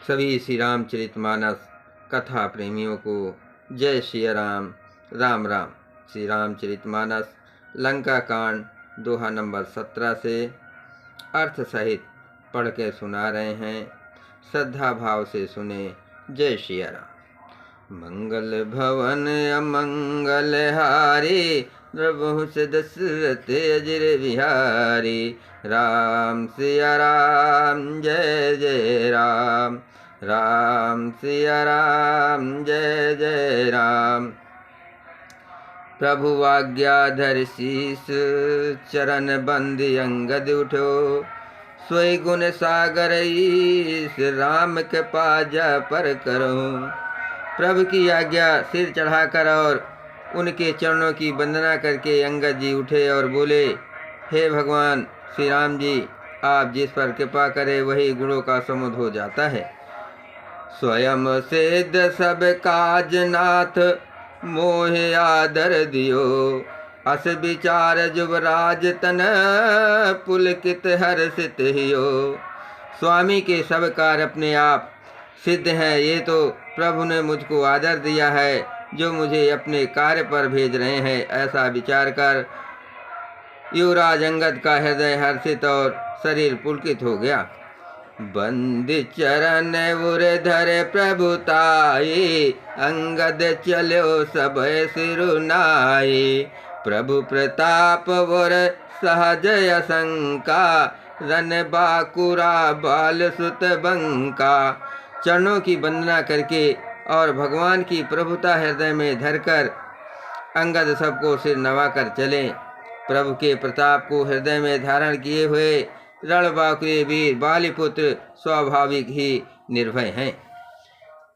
सभी श्री रामचरितमानस कथा प्रेमियों को जय श्री राम। राम राम। श्री रामचरितमानस लंका कांड दोहा नंबर 17 से अर्थ सहित पढ़ के सुना रहे हैं। श्रद्धा भाव से सुने। जय श्री राम। मंगल भवन अमंगल हारी, प्रभु से दशरथ अजर बिहारी। राम सिया राम जय जय राम, राम सिया राम जय जय राम। प्रभु आज्ञाधर शीस, चरण बंदी अंगद उठो। सोई गुण सागर ईश, राम के पाजा पर करो। प्रभु की आज्ञा सिर चढ़ाकर और उनके चरणों की वंदना करके अंगद जी उठे और बोले, हे भगवान श्री राम जी, आप जिस पर कृपा करे वही गुणों का समुद्र हो जाता है। स्वयं सिद्ध सब काज नाथ, मोहे आदर दियो। अस विचार जुबराज तन, पुलकित हर्षित हियो। स्वामी के सब कार्य अपने आप सिद्ध हैं, ये तो प्रभु ने मुझको आदर दिया है जो मुझे अपने कार्य पर भेज रहे हैं। ऐसा विचार कर युवराज अंगद का हृदय हर्षित और शरीर पुलकित हो गया। बंदी चरण उर धरे प्रभुताई, अंगद चलो सब सिरुनाई। प्रभु प्रताप वर सहज असंका, रन बाकुरा बाल सुत बंका। चरणों की वंदना करके और भगवान की प्रभुता हृदय में धरकर अंगद सबको सिर नवाकर चले। प्रभु के प्रताप को हृदय में धारण किए हुए रणबांकुरे वीर बालीपुत्र स्वाभाविक ही निर्भय हैं।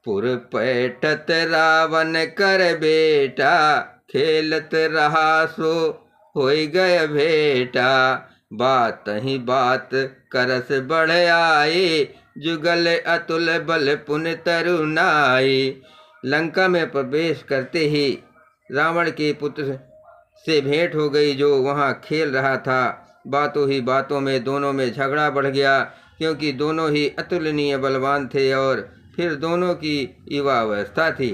पुर पैठत रावण कर बेटा, खेलत रहा सो होई गय भेटा। बात ही बात करस बढ़ आई, जुगल अतुल बल पुन तरुनाई। लंका में प्रवेश करते ही रावण के पुत्र से भेंट हो गई, जो वहां खेल रहा था। बातों ही बातों में दोनों में झगड़ा बढ़ गया, क्योंकि दोनों ही अतुलनीय बलवान थे और फिर दोनों की युवा अवस्था थी।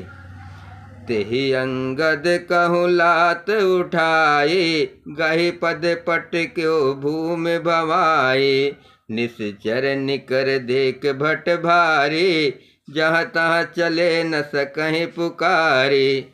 तेहि अंगद कहूँ लात उठाई, गही पद पट क्यों भूमि भवाई। निश्चर निकर देख भट भारी, जहाँ तहाँ चले न सकहीं पुकारी।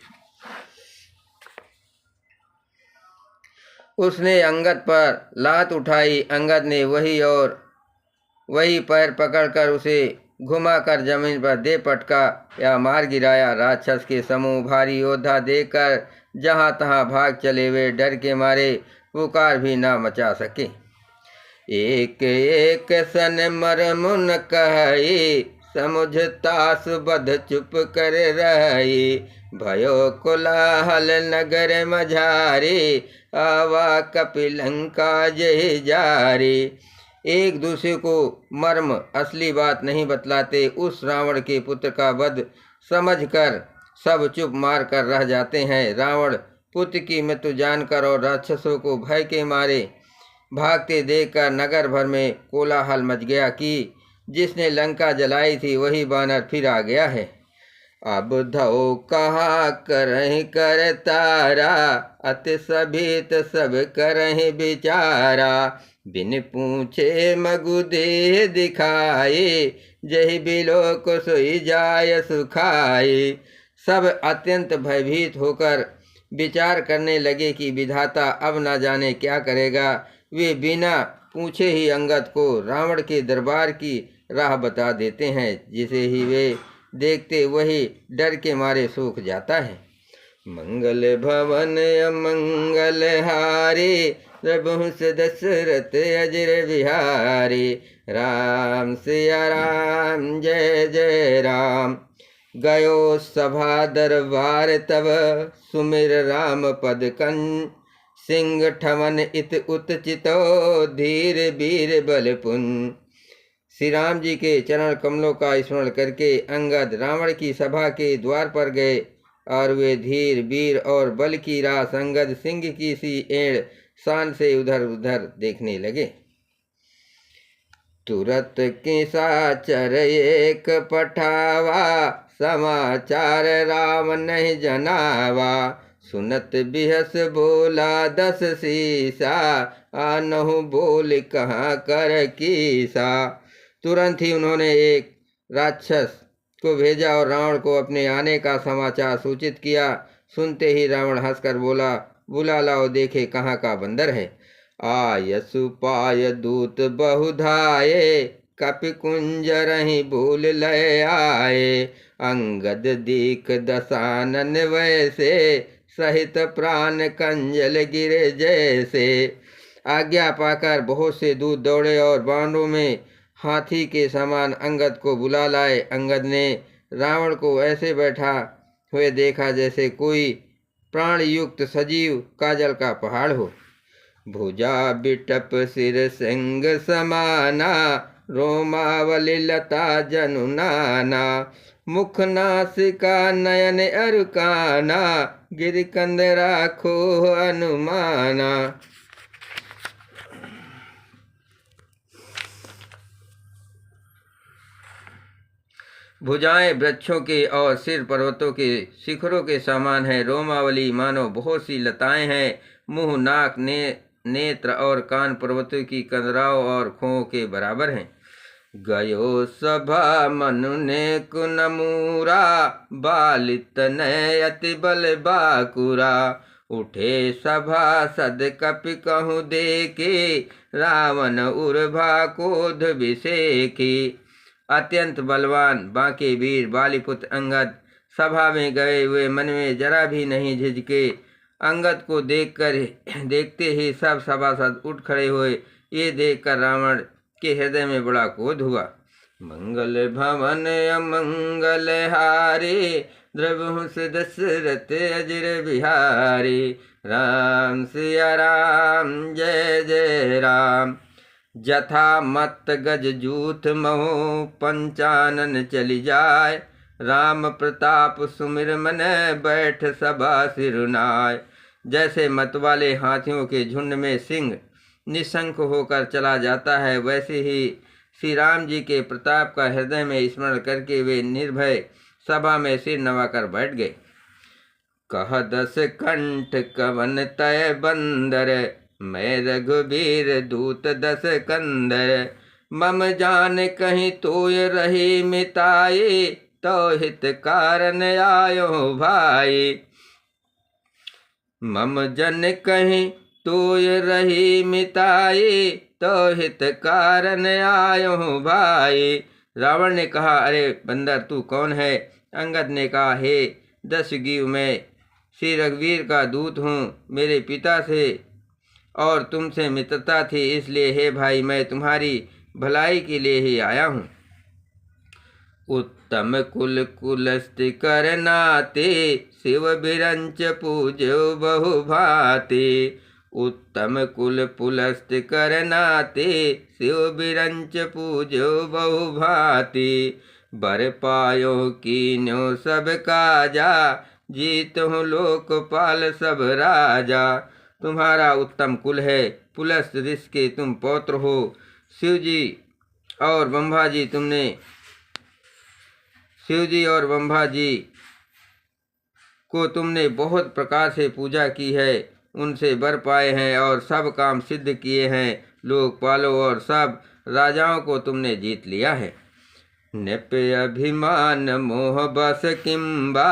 उसने अंगद पर लात उठाई। अंगद ने वही पैर पकड़कर उसे घुमाकर जमीन पर दे पटका या मार गिराया। राक्षस के समूह भारी योद्धा देखकर जहाँ तहाँ भाग चले, वे डर के मारे पुकार भी ना मचा सके। एक एक सन मर मुन कही, समुझता सुबध चुप कर रही। भयो कोलाहल नगर मझारी, आवा कपिलंका जय जारी। एक दूसरे को मर्म असली बात नहीं बतलाते। उस रावण के पुत्र का वध समझकर सब चुप मार कर रह जाते हैं। रावण पुत्र की मृत्यु जानकर और राक्षसों को भय के मारे भागते देखकर नगर भर में कोलाहल मच गया कि जिसने लंका जलाई थी वही बानर फिर आ गया है। अब धो कहा करहि कर तारा, अति सभित सब करहि बिचारा। बिन पूछे मगु देह दिखाए, जहि बिलो को सोई जाय सुखाए। सब अत्यंत भयभीत होकर विचार करने लगे कि विधाता अब न जाने क्या करेगा। वे बिना पूछे ही अंगद को रावण के दरबार की राह बता देते हैं। जिसे ही वे देखते वही डर के मारे सूख जाता है। मंगल भवन अमंगल हारी, प्रभु से दशरथ अजर बिहारी। राम सिया राम जय जय राम। गयो सभा दरबार तब, सुमिर राम पद कंज। सिंह ठमन इत उत चितो, धीर वीर बल पुन। श्री राम जी के चरण कमलों का स्मरण करके अंगद रावण की सभा के द्वार पर गए और वे धीर वीर और बल की रास अंगद सिंह की सी एड़ शान से उधर उधर देखने लगे। तुरत किसाचर एक पठावा, समाचार राम नहीं जनावा। सुनत बिहस बोला 10 सीसा, आनहु बोल कहाँ कर कीसा। तुरंत ही उन्होंने एक राक्षस को भेजा और रावण को अपने आने का समाचार सूचित किया। सुनते ही रावण हंसकर बोला, बुला लाओ देखे कहाँ का बंदर है। आयसु पाय दूत बहुधाये, कपि कुंज रही भूल लय आए। अंगद दीक दसानन वैसे, सहित प्राण कंजल गिरे जैसे। आज्ञा पाकर बहुत से दूत दौड़े और बाणों में हाथी के समान अंगद को बुला लाए। अंगद ने रावण को ऐसे बैठा हुए देखा जैसे कोई प्राण युक्त सजीव काजल का पहाड़ हो। भुजा बिटप सिर सिंह समाना, रोमावली लता जनु नाना। मुख नासिका नयन अरुकाना, गिरकंद राखो अनुमाना। भुजाएं वृक्षों के और सिर पर्वतों के शिखरों के समान है। रोमावली मानो बहुत सी लताएं हैं। मुंह, नाक, नेत्र और कान पर्वतों की कंदराओं और खों के बराबर हैं। गयो सभा मनु ने कुनमूरा, बालित ने अति बल बाकुरा। उठे सभा सद कपि कहूँ देके, रावण उर्भा क्रोध विषेकी। अत्यंत बलवान बांके वीर बालीपुत्र अंगद सभा में गए हुए मन में जरा भी नहीं झिझके। अंगद को देखते ही सब सभासद उठ खड़े हुए। ये देखकर रावण के हृदय में बड़ा क्रोध हुआ। मंगल भवन अमंगल हारे, द्रवहुस दशरथ अजर बिहारी। राम सिया राम जय जय राम। जथा मत गज जूथ महो, पंचानन चली जाय। राम प्रताप सुमिर मन, बैठ सभा सिरुनाय। जैसे मतवाले हाथियों के झुंड में सिंह निशंक होकर चला जाता है, वैसे ही श्री राम जी के प्रताप का हृदय में स्मरण करके वे निर्भय सभा में सिर नवाकर बैठ गए। कह 10 कंठ कवन तय बंदर, मैं रघुबीर दूत 10 कंदर। मम जान कहीं तोय रही मिताये, तो हित कारण आयो भाई। मम जन कहीं तोय रही मिताये, तो हित कारण आयो भाई। रावण ने कहा, अरे बंदर तू कौन है। अंगद ने कहा, हे दशग्रीव, मैं श्री रघुवीर का दूत हूँ। मेरे पिता से और तुमसे मित्रता थी, इसलिए हे भाई मैं तुम्हारी भलाई के लिए ही आया हूँ। उत्तम कुल कुलस्ति कर नाते, शिव बिरंच पूजो बहु भाते। उत्तम कुल पुलस्ति कर नाते, शिव बिरंच पूजो बहु भाते। बर पायो कीन्यो सब काजा, जीतहु लोकपाल सब राजा। तुम्हारा उत्तम कुल है, पुलस्त ऋषि के तुम पौत्र हो। शिव जी और ब्रह्मा जी को तुमने बहुत प्रकार से पूजा की है, उनसे वर पाए हैं और सब काम सिद्ध किए हैं। लोकपालों और सब राजाओं को तुमने जीत लिया है। नृप अभिमान मोह बस किम्बा,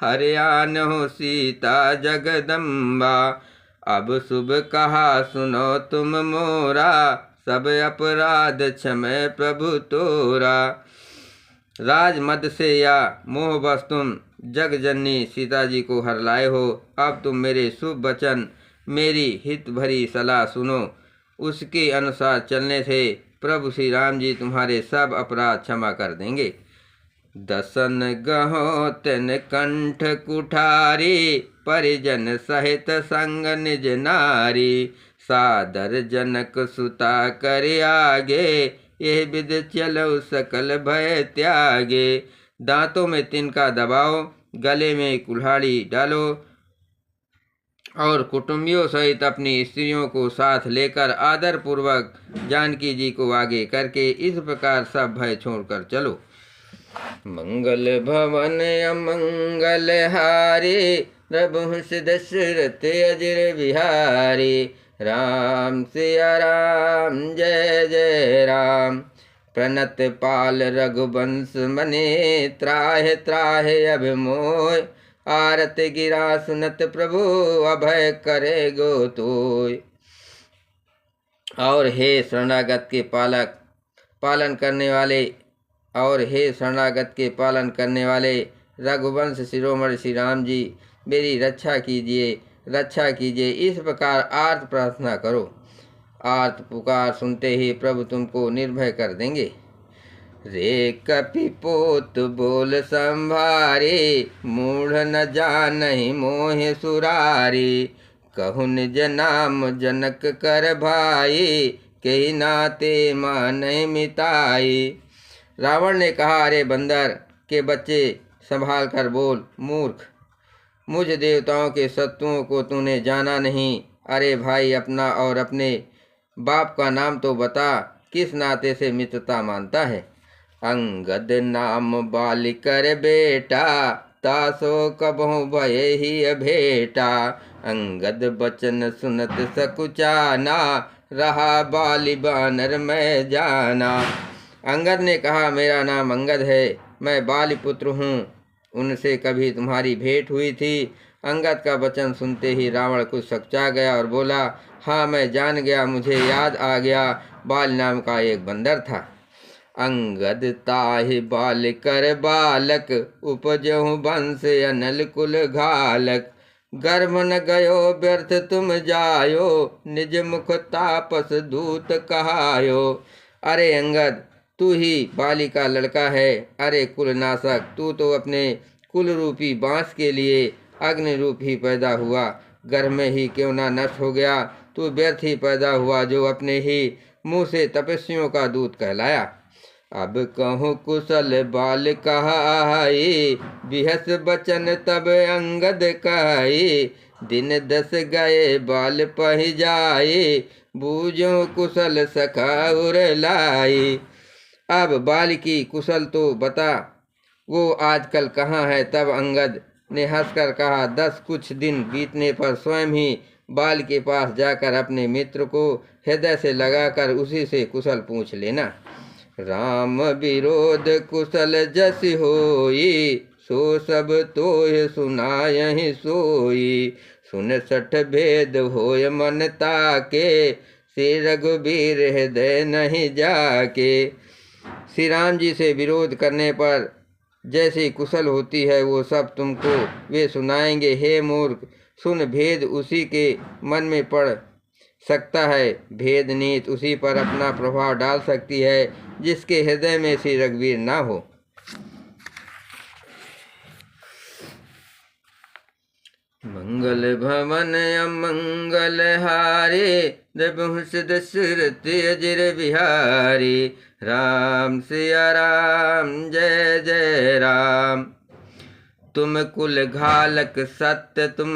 हरियान हो सीता जगदम्बा। अब शुभ कहा सुनो तुम मोरा, सब अपराध क्षमय प्रभु तोरा। राज मद से या मोह बस तुम जग जननी सीता जी को हर लाए हो। अब तुम मेरे शुभ वचन, मेरी हित भरी सलाह सुनो। उसके अनुसार चलने से प्रभु श्री राम जी तुम्हारे सब अपराध क्षमा कर देंगे। दसन गहो तन कंठ कुठारी, परिजन सहित संग निज नारी। सादर जनक सुता कर आगे, यह विध चलो सकल भय त्यागे। दांतों में तिनका दबाओ, गले में कुल्हाड़ी डालो और कुटुंबियों सहित अपनी स्त्रियों को साथ लेकर आदर पूर्वक जानकी जी को आगे करके इस प्रकार सब भय छोड़कर चलो। मंगल भवन अमंगल हारी, रघुवंश दशरथ अजर बिहारी। राम सिया राम जय जय राम। प्रणत पाल रघुवंश मने, त्राहि त्राहि अभिमोय। आरत गिरा सुनत प्रभु, अभय करे गो तोय। और हे शरणागत के पालन करने वाले और हे शरणागत के पालन करने वाले रघुवंश शिरोमणि श्री राम जी, मेरी रक्षा कीजिए। इस प्रकार आर्त प्रार्थना करो। आर्त पुकार सुनते ही प्रभु तुमको निर्भय कर देंगे। रे कपिपोत बोल संभारे, मूढ़ न जानहि मोहि सुरारी। कहु निज नाम जनक कर भाई, कही नाते मानहि मिताई। रावण ने कहा, अरे बंदर के बच्चे संभाल कर बोल मूर्ख, मुझ देवताओं के शत्रुओं को तूने जाना नहीं। अरे भाई, अपना और अपने बाप का नाम तो बता, किस नाते से मित्रता मानता है। अंगद नाम बालिकर बेटा, तासो कबहु भय ही भेटा। अंगद बचन सुनत सकुचाना, रहा बाली बानर मैं जाना। अंगद ने कहा, मेरा नाम अंगद है, मैं बाली पुत्र हूँ, उनसे कभी तुम्हारी भेंट हुई थी। अंगद का वचन सुनते ही रावण कुछ सकचा गया और बोला, हाँ मैं जान गया, मुझे याद आ गया, बाल नाम का एक बंदर था। अंगद ताहि बाल कर बालक, उपजहु वंश अनल कुल घालक। गर्भ न गयो व्यर्थ तुम जायो, निज मुख तापस दूत कहायो। अरे अंगद, तू ही बाली का लड़का है। अरे कुलनाशक, तू तो अपने कुल रूपी बांस के लिए अग्नि रूप ही पैदा हुआ, गर्भ में ही क्यों ना नष्ट हो गया। तू व्यर्थ ही पैदा हुआ, जो अपने ही मुंह से तपस्वियों का दूत कहलाया। अब कहूँ कुशल बाल कहाई, बिहस बचन तब अंगद कहाई। दिन 10 गए बाल पहि जाए, बूझो कुशल सखा उर लाई। अब बाल की कुशल तो बता, वो आजकल कहाँ है। तब अंगद ने हंसकर कहा, 10 कुछ दिन बीतने पर स्वयं ही बाल के पास जाकर अपने मित्र को हृदय से लगाकर उसी से कुशल पूछ लेना। राम विरोध कुशल जस होई, सो सब तोय सुनायहि सोई। सुन 60 भेद होय मन ताके, श्री रघुबीर हृदय नहीं जाके। श्री राम जी से विरोध करने पर जैसी कुशल होती है, वो सब तुमको वे सुनाएंगे। हे मूर्ख, सुन, भेद उसी के मन में पड़ सकता है, भेद नीत उसी पर अपना प्रभाव डाल सकती है जिसके हृदय में श्री रघुवीर ना हो। मंगल भवन अमंगल हारे, रघुवंश दशरथ अजर बिहारी। राम सिया राम जय जय राम। तुम कुल घालक सत्य, तुम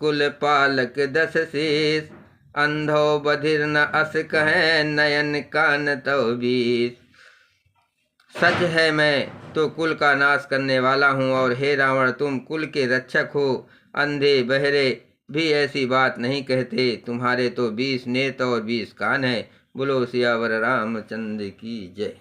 कुल पालक 10 शीस। अंधो बधिर न अस कहे, नयन कान तो 20। सच है, मैं तो कुल का नाश करने वाला हूँ, और हे रावण, तुम कुल के रक्षक हो। अंधे बहरे भी ऐसी बात नहीं कहते, तुम्हारे तो 20 नेत्र और 20 कान है। बोलो सियावर रामचंद्र की जय।